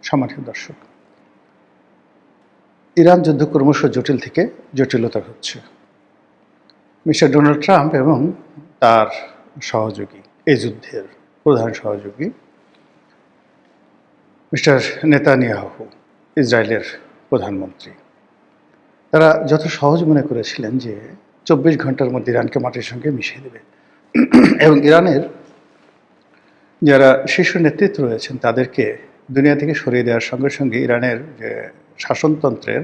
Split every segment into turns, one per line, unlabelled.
সম্মানিত দর্শক, ইরান যুদ্ধ ক্রমশ জটিল থেকে জটিলতর হচ্ছে। মিস্টার ডোনাল্ড ট্রাম্প এবং তার সহযোগী, এই যুদ্ধের প্রধান সহযোগী মিস্টার নেতানিয়াহু, ইসরায়েলের প্রধানমন্ত্রী, তারা যত সহজ মনে করেছিলেন যে 24 ঘন্টার মধ্যে ইরানকে মাটির সঙ্গে মিশিয়ে দেবে এবং ইরানের যারা শীর্ষ নেতৃত্ব রয়েছেন তাদেরকে দুনিয়া থেকে সরিয়ে দেওয়ার সঙ্গে সঙ্গে ইরানের যে শাসনতন্ত্রের,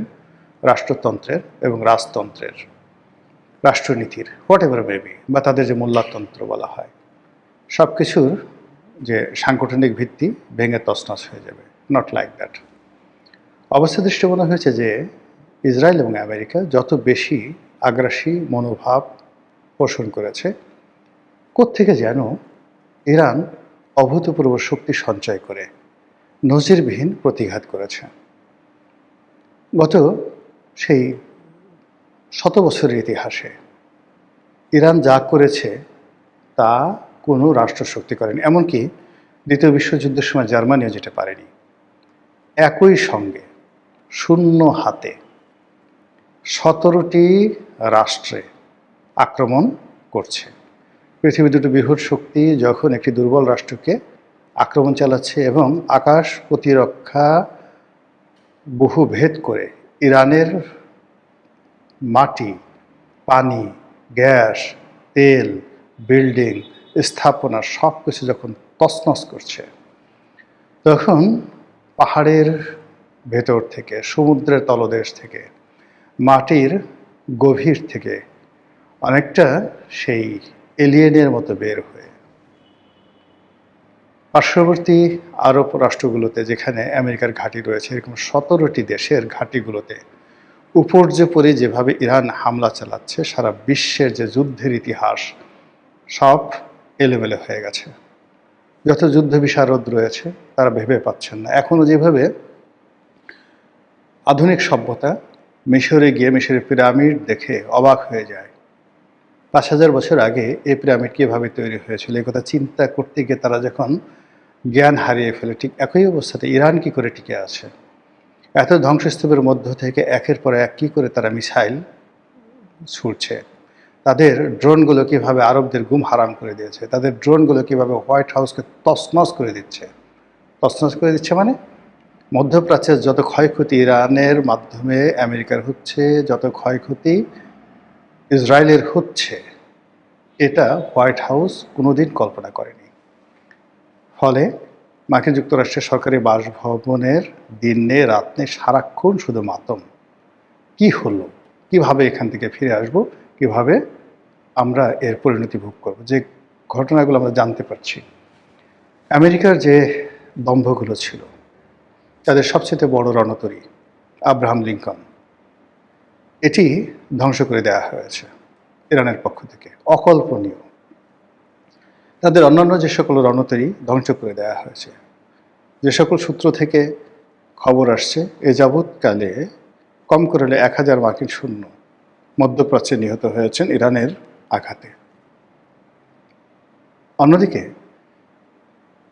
রাষ্ট্রতন্ত্রের এবং রাজতন্ত্রের, রাষ্ট্রনীতির হোয়াট এভার মেবি বা তাদের যে মূল্যতন্ত্র বলা হয়, সব কিছুর যে সাংগঠনিক ভিত্তি ভেঙে তছনছ হয়ে যাবে। Not like that. অবস্থা দৃষ্টি মনে হয়েছে যে ইসরায়েল এবং আমেরিকা যত বেশি আগ্রাসী মনোভাব পোষণ করেছে, কোত্থেকে যেন ইরান অভূতপূর্ব শক্তি সঞ্চয় করে নজিরবিহীন প্রতিঘাত করেছে। গত সেই 100 বছরের ইতিহাসে ইরান যা করেছে তা কোনো রাষ্ট্রশক্তি করেনি, এমনকি দ্বিতীয় বিশ্বযুদ্ধের সময় জার্মানিও যেটা পারেনি। একই সঙ্গে শূন্য হাতে 17টি রাষ্ট্রে আক্রমণ করছে। পৃথিবীর দুটো বৃহৎ শক্তি যখন একটি দুর্বল রাষ্ট্রকে আক্রমণ চালাচ্ছে এবং আকাশ প্রতিরক্ষা বহুভেদ করে ইরানের মাটি, পানি, গ্যাস, তেল, বিল্ডিং, স্থাপনা সব কিছু যখন তছনছ করছে, তখন পাহাড়ের ভেতর থেকে, সমুদ্রের তলদেশ থেকে, মাটির গভীর থেকে অনেকটা সেই এলিয়েনের মতো বের হয়ে পার্শ্ববর্তী আরব রাষ্ট্রগুলোতে, যেখানে আমেরিকার ঘাঁটি রয়েছে, এরকম 17টি দেশের ঘাঁটিগুলোতে উপর্যুপরি যেভাবে ইরান হামলা চালাচ্ছে, সারা বিশ্বের যে যুদ্ধের ইতিহাস সব এলোমেলো হয়ে গেছে। যত যুদ্ধ বিশারদ রয়েছে তারা ভেবে পাচ্ছেন না। এখনও যেভাবে আধুনিক সভ্যতা মিশরে গিয়ে মিশরের পিরামিড দেখে অবাক হয়ে যায়, 5000 বছর আগে এই পিরামিড কীভাবে তৈরি হয়েছিল এই কথা চিন্তা করতে গিয়ে তারা যখন জ্ঞান হারিয়ে ফেলে, ঠিক একই অবস্থাতে ইরান কী করে টিকে আছে। এত ধ্বংসস্তূপের মধ্য থেকে একের পর এক কী করে তারা মিসাইল ছুড়ছে, তাদের ড্রোনগুলো কীভাবে আরবদের ঘুম হারাম করে দিয়েছে, তাদের ড্রোনগুলো কীভাবে হোয়াইট হাউসকে তছনছ করে দিচ্ছে। তছনছ করে দিচ্ছে মানে মধ্যপ্রাচ্যের যত ক্ষয়ক্ষতি ইরানের মাধ্যমে আমেরিকার হচ্ছে, যত ক্ষয়ক্ষতি ইসরায়েলের হচ্ছে, এটা হোয়াইট হাউস কোনোদিন কল্পনা করেনি। ফলে মার্কিন যুক্তরাষ্ট্রের সরকারি বাসভবনের দিনে রাতে সারাক্ষণ শুধু মাতম। কি হলো, কিভাবে এখান থেকে ফিরে আসব, কিভাবে আমরা এর পরিণতি ভোগ করব। যে ঘটনাগুলো আমরা জানতে পারছি, আমেরিকার যে দম্ভগুলো ছিল, তাদের সবচেয়ে বড় রণতরী আব্রাহাম লিঙ্কন, এটি ধ্বংস করে দেওয়া হয়েছে ইরানের পক্ষ থেকে। অকল্পনীয়। তাদের অন্যান্য যে সকল রণতরী ধ্বংস করে দেওয়া হয়েছে। যে সকল সূত্র থেকে খবর আসছে, এ যাবৎকালে কম করে 1000 মার্কিন সৈন্য মধ্যপ্রাচ্যে নিহত হয়েছেন ইরানের আঘাতে। অন্যদিকে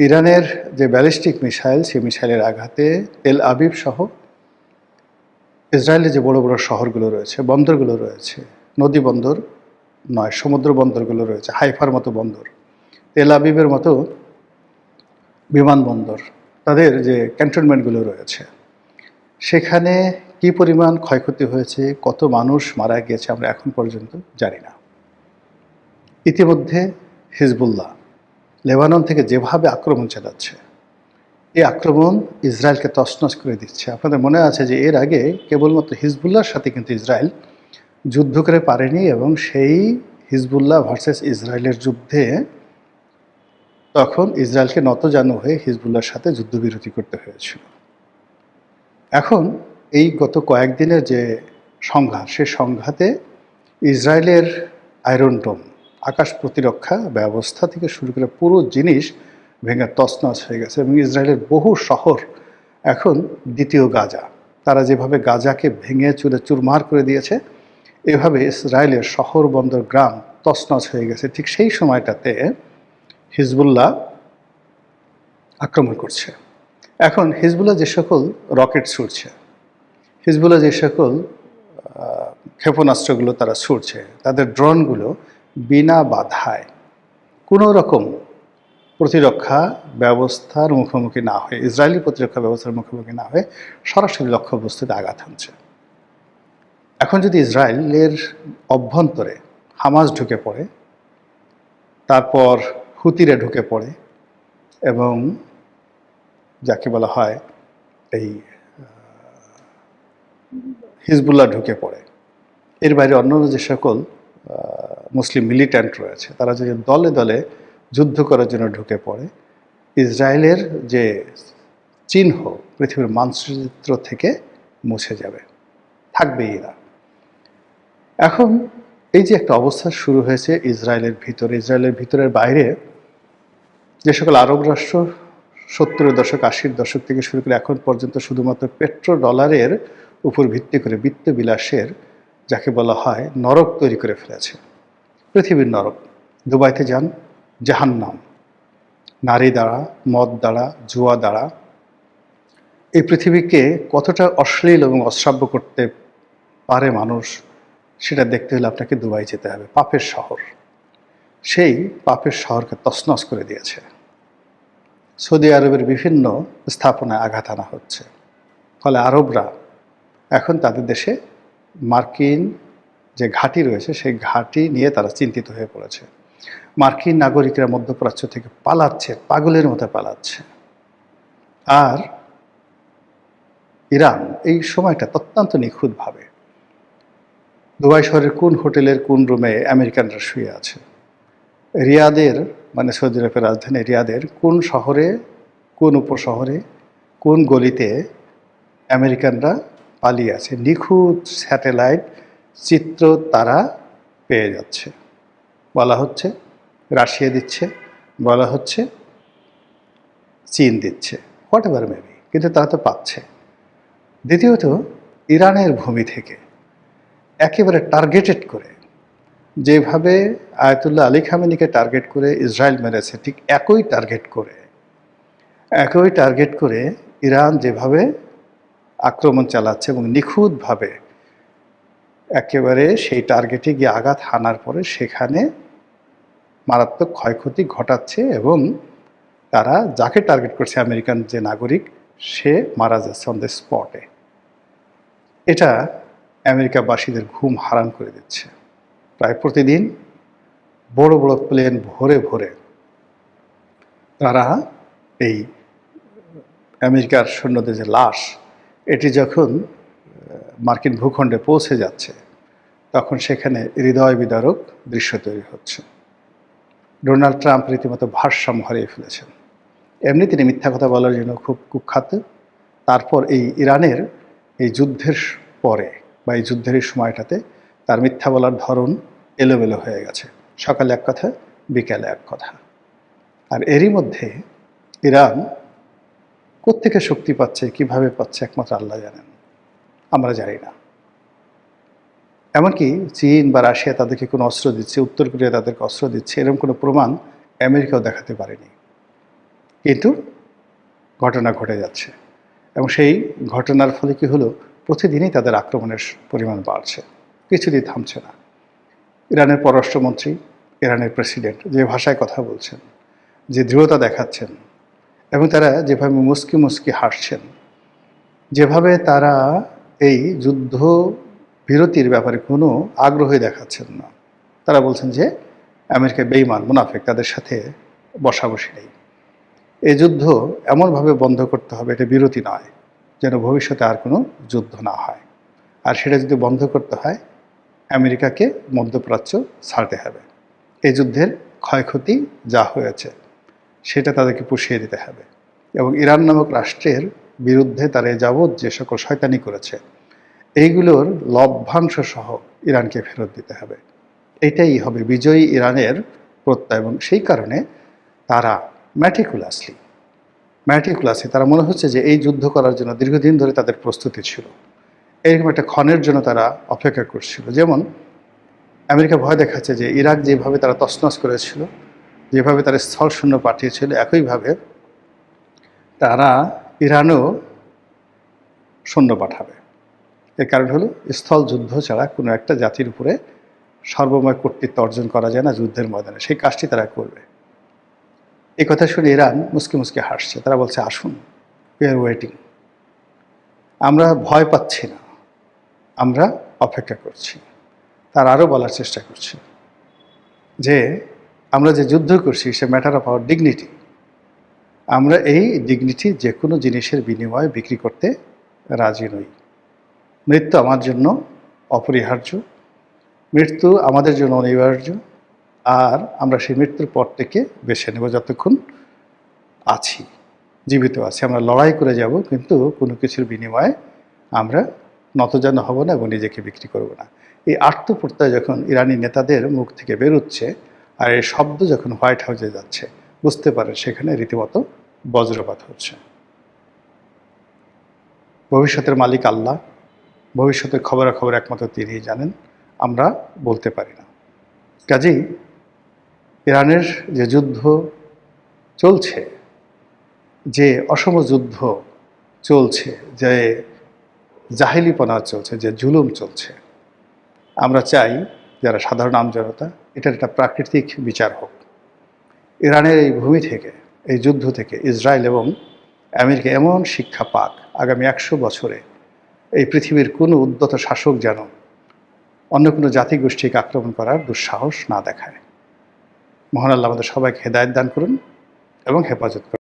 ইরানের যে ব্যালিস্টিক মিসাইল, সেই মিসাইলের আঘাতে তেল আবিব সহ ইসরায়েলের যে বড় বড় শহরগুলো রয়েছে, বন্দরগুলো রয়েছে, নদী বন্দর নয়, সমুদ্র বন্দরগুলো রয়েছে, হাইফার মতো বন্দর, তেল আবিবের মতো বিমানবন্দর, তাদের যে ক্যান্টনমেন্টগুলো রয়েছে, সেখানে কি পরিমাণ ক্ষয়ক্ষতি হয়েছে, কত মানুষ মারা গিয়েছে আমরা এখন পর্যন্ত জানি না। ইতিমধ্যে হিজবুল্লাহ লেবানন থেকে যেভাবে আক্রমণ চালাচ্ছে, এই আক্রমণ ইসরায়েলকে তছনছ করে দিচ্ছে। আপনাদের মনে আছে যে এর আগে কেবলমাত্র হিজবুল্লাহর সাথে কিন্তু ইসরায়েল যুদ্ধ করে পারেনি, এবং সেই হিজবুল্লাহ ভার্সেস ইসরায়েলের যুদ্ধে তখন ইসরায়েলকে নতজানু হয়ে হিজবুল্লাহর সাথে যুদ্ধবিরতি করতে হয়েছিল। এখন এই গত কয়েকদিনের যে সংঘাত, সে সংঘাতে ইসরায়েলের আয়রন ডোম, আকাশ প্রতিরক্ষা ব্যবস্থা থেকে শুরু করে পুরো জিনিস ভেঙে তছনছ হয়ে গেছে, এবং ইসরায়েলের বহু শহর এখন দ্বিতীয় গাজা। তারা যেভাবে গাজাকে ভেঙে চুরে চুরমার করে দিয়েছে, এভাবে ইসরায়েলের শহর, বন্দর, গ্রাম তছনছ হয়ে গেছে। ঠিক সেই সময়টাতে হিজবুল্লাহ আক্রমণ করছে। এখন হিজবুল্লাহ যে সকল রকেট ছুটছে, হিজবুল্লাহ যে সকল ক্ষেপণাস্ত্রগুলো তারা ছুটছে, তাদের ড্রোনগুলো বিনা বাধায় কোনো রকম প্রতিরক্ষা ব্যবস্থার মুখোমুখি না হয়ে, ইসরায়েলি প্রতিরক্ষা ব্যবস্থার মুখোমুখি না হয়ে সরাসরি লক্ষ্যবস্তুতে আঘাত হানছে। এখন যদি ইসরায়েলের অভ্যন্তরে হামাস ঢুকে পড়ে, তারপর হুতিরা ঢুকে পড়ে এবং যাকে বলা হয় এই হিজবুল্লাহ ঢুকে পড়ে, এর বাইরে অন্যান্য যে সকল মুসলিম মিলিট্যান্ট রয়েছে, তারা যদি দলে দলে যুদ্ধ করার জন্য ঢুকে পড়ে, ইসরায়েলের যে চিহ্ন পৃথিবীর মানচিত্র থেকে মুছে যাবে, থাকবেই এরা। এখন এই যে একটা অবস্থা শুরু হয়েছে ইসরায়েলের ভিতরে, ইসরায়েলের ভিতরের বাইরে যে সকল আরব রাষ্ট্র 70-এর দশক 80-র দশক থেকে শুরু করে এখন পর্যন্ত শুধুমাত্র পেট্রো ডলারের উপর ভিত্তি করে বিত্তবিলাসের যাকে বলা হয় নরক তৈরি করে ফেলেছে, পৃথিবীর নরক। দুবাইতে যান, জাহান্নাম, নারী দ্বারা, মদ দ্বারা, জুয়া দ্বারা এই পৃথিবীকে কতটা অশ্লীল এবং অশ্রাব্য করতে পারে মানুষ, সেটা দেখতে হলে আপনাকে দুবাই যেতে হবে, পাপের শহর। সেই পাপের শহরকে তছনছ করে দিয়েছে। সৌদি আরবের বিভিন্ন স্থাপনায় আঘাত আনা হচ্ছে, ফলে আরবরা এখন তাদের দেশে মার্কিন যে ঘাঁটি রয়েছে সেই ঘাঁটি নিয়ে তারা চিন্তিত হয়ে পড়েছে। মার্কিন নাগরিকরা মধ্যপ্রাচ্য থেকে পালাচ্ছে, পাগলের মতো পালাচ্ছে। আর ইরান এই সময়টা অত্যন্ত নিখুঁতভাবে দুবাই শহরের কোন হোটেলের কোন রুমে আমেরিকানরা শুয়ে আছে, রিয়াদের মানে সৌদি আরবের রাজধানী রিয়াদের কোন শহরে, কোন উপশহরে, কোন গলিতে আমেরিকানরা পালিয়ে আছে, নিখুঁত স্যাটেলাইট চিত্র তারা পেয়ে যাচ্ছে। বলা হচ্ছে রাশিয়া দিচ্ছে, বলা হচ্ছে চীন দিচ্ছে, হোয়াট এভার মেবি, কিন্তু তারা তো পাচ্ছে। দ্বিতীয়ত, ইরানের ভূমি থেকে একেবারে টার্গেটেড করে যেভাবে আয়াতুল্লাহ আলী খামেনিকে টার্গেট করে ইসরায়েল মেরেছে, ঠিক একই টার্গেট করে ইরান যেভাবে আক্রমণ চালাচ্ছে এবং নিখুঁতভাবে একেবারে সেই টার্গেটে গিয়ে আঘাত হানার পরে সেখানে মারাত্মক ক্ষয়ক্ষতি ঘটাচ্ছে এবং তারা যাকে টার্গেট করছে আমেরিকান যে নাগরিক, সে মারা যাচ্ছে অন দ্য স্পটে। এটা আমেরিকাবাসীদের ঘুম হারাম করে দিচ্ছে। প্রায় প্রতিদিন বড় বড় প্লেন ভরে ভরে তারা এই আমেরিকার সৈন্যদের যে লাশ, এটি যখন মার্কিন ভূখণ্ডে পৌঁছে যাচ্ছে তখন সেখানে হৃদয় বিদারক দৃশ্য তৈরি হচ্ছে। ডোনাল্ড ট্রাম্প রীতিমতো ভারসাম্য হারিয়ে ফেলেছেন। এমনি তিনি মিথ্যা কথা বলার জন্য খুব কুখ্যাত। তারপর এই ইরানের এই যুদ্ধের পরে বা এই যুদ্ধের এই সময়টাতে তার মিথ্যা বলার ধরন এলোমেলো হয়ে গেছে, সকালে এক কথা, বিকালে এক কথা। আর এরই মধ্যে ইরান কোত্থেকে শক্তি পাচ্ছে, কিভাবে পাচ্ছে, একমাত্র আল্লাহ জানেন, আমরা জানি না। এমনকি চীন বা রাশিয়া তাদেরকে কোনো অস্ত্র দিচ্ছে, উত্তর কোরিয়া তাদেরকে অস্ত্র দিচ্ছে, এরকম কোনো প্রমাণ আমেরিকাও দেখাতে পারেনি, কিন্তু ঘটনা ঘটে যাচ্ছে। এবং সেই ঘটনার ফলে কি হলো, প্রতিদিনই তাদের আক্রমণের পরিমাণ বাড়ছে, কিছুদিন থামছে না। ইরানের পররাষ্ট্রমন্ত্রী, ইরানের প্রেসিডেন্ট যে ভাষায় কথা বলছেন, যে দৃঢ়তা দেখাচ্ছেন এবং তারা যেভাবে মুস্কি মুস্কি হাসছেন, যেভাবে তারা এই যুদ্ধ বিরতির ব্যাপারে কোনো আগ্রহই দেখাচ্ছেন না। তারা বলছেন যে আমেরিকা বেঈমান, মুনাফেক, তাদের সাথে বসাবসি নেই। এই যুদ্ধ এমনভাবে বন্ধ করতে হবে, এটা বিরতি নয়, যেন ভবিষ্যতে আর কোনো যুদ্ধ না হয়। আর সেটা যদি বন্ধ করতে হয়, আমেরিকাকে মধ্যপ্রাচ্য ছাড়তে হবে। এই যুদ্ধের ক্ষয়ক্ষতি যা হয়েছে সেটা তাদেরকে পুষিয়ে দিতে হবে এবং ইরান নামক রাষ্ট্রের বিরুদ্ধে তারা যাবৎ যে সকল শয়তানি করেছে এইগুলোর লভ্যাংশ সহ ইরানকে ফেরত দিতে হবে। এটাই হবে বিজয়ী ইরানের প্রত্যয়। এবং সেই কারণে তারা ম্যাটিকুলাসলি তারা মনে হচ্ছে যে এই যুদ্ধ করার জন্য দীর্ঘদিন ধরে তাদের প্রস্তুতি ছিল, এরকম একটা ক্ষণের জন্য তারা অপেক্ষা করছিল। যেমন আমেরিকা ভয় দেখাচ্ছে যে ইরাক যেভাবে তারা তছনছ করেছিল, যেভাবে তারা স্থল শূন্য পাঠিয়েছিল, একইভাবে তারা ইরানও সৈন্য পাঠাবে। এর কারণ হলো স্থল যুদ্ধ ছাড়া কোনো একটা জাতির উপরে সর্বময় কর্তৃত্ব অর্জন করা যায় না যুদ্ধের ময়দানে, সেই কাজটি তারা করবে। এই কথা শুনে ইরান মুসকে মুসকে হাসছে। তারা বলছে, আসুন, উই আর ওয়েটিং। আমরা ভয় পাচ্ছি না, আমরা অপেক্ষা করছি। তার আরও বলার চেষ্টা করছি যে আমরা যে যুদ্ধ করছি সে ম্যাটার অফ আওয়ার ডিগনিটি। আমরা এই ডিগনিটি যে কোনো জিনিসের বিনিময়ে বিক্রি করতে রাজি নই। মৃত্যু আমার জন্য অপরিহার্য, মৃত্যু আমাদের জন্য অনিবার্য, আর আমরা সেই মৃত্যুর পর থেকে বেছে নেব যতক্ষণ আছি, জীবিত আছি। আমরা লড়াই করে যাব, কিন্তু কোনো কিছুর বিনিময়ে আমরা নতজানু হব না এবং নিজেকে বিক্রি করব না। এই আত্মপ্রত্যয় যখন ইরানি নেতাদের মুখ থেকে বেরোচ্ছে আর এই শব্দ যখন হোয়াইট হাউসে যাচ্ছে, বুঝতে পারেন সেখানে রীতিমতো বজ্রপাত হচ্ছে। ভবিষ্যতের মালিক আল্লাহ, ভবিষ্যতের খবরাখবর একমাত্র তিনিই জানেন, আমরা বলতে পারি না। কাজেই ইরানের যে যুদ্ধ চলছে, যে অসম যুদ্ধ চলছে, যে জাহেলিপনা চলছে, যে জুলুম চলছে, আমরা চাই যারা সাধারণ আমজনতা এটার একটা প্রাকৃতিক বিচার হোক। ইরানের এই ভূমি থেকে, এই যুদ্ধ থেকে ইসরায়েল এবং আমেরিকা এমন শিক্ষা পাক, আগামী 100 বছরে এই পৃথিবীর কোনো উদ্যত শাসক যেন অন্য কোনো জাতিগোষ্ঠীকে আক্রমণ করার দুঃসাহস না দেখায়। মহান আল্লাহ আমাদের সবাইকে হেদায়েত দান করুন এবং হেফাজত করুন।